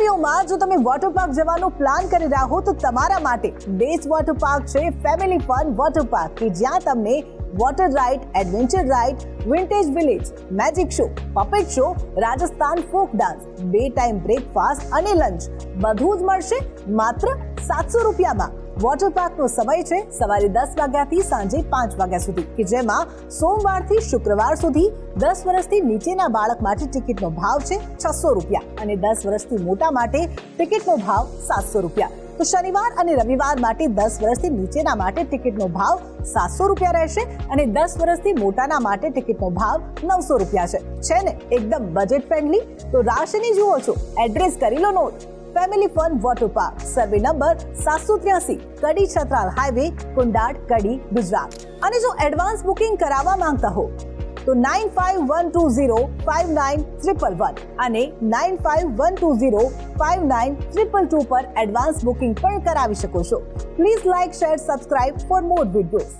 ગરમીઓમાં જો તમે water park જવાનો પ્લાન કરી રહ્યા હો તો તમારા માટે બેસ્ટ વોટર પાર્ક છે ફેમિલી ફન વોટર પાર્ક, કે જ્યાં તમને water ride, adventure ride, vintage village, magic show, puppet show, Rajasthan folk dance, બે ટાઈમ બ્રેકફાસ્ટ અને લંચ બધું જ મળશે માત્ર 700 રૂપિયામાં. વોટર પાર્કનો સમય છે સવારે 10 વાગ્યાથી સાંજે 5 વાગ્યા સુધી, કે જેમાં સોમવારથી શુક્રવાર સુધી 10 વર્ષથી નીચેના બાળક માટે ટિકિટનો ભાવ છે 600 રૂપિયા અને 10 વર્ષથી મોટા માટે ટિકિટનો ભાવ 700 રૂપિયા. તો શનિવાર અને રવિવાર માટે 10 વર્ષથી નીચેના માટે ટિકિટનો ભાવ 700 રૂપિયા રહેશે અને 10 વર્ષથી મોટાના માટે ટિકિટનો ભાવ 900 રૂપિયા છે ને એકદમ બજેટ ફ્રેન્ડલી. તો રાશિની જુઓ છો, એડ્રેસ કરી લો note. Family fun water park, survey number 783, Kadi Chhatral highway, Kundal, Kadi, Gujarat. અને જો એડવાન્સ બુકિંગ કરાવવા માંગતા હો તો 9512059311 અને 9512059222 પર એડવાન્સ બુકિંગ પણ કરાવી શકો છો. Please like, share, subscribe for more videos.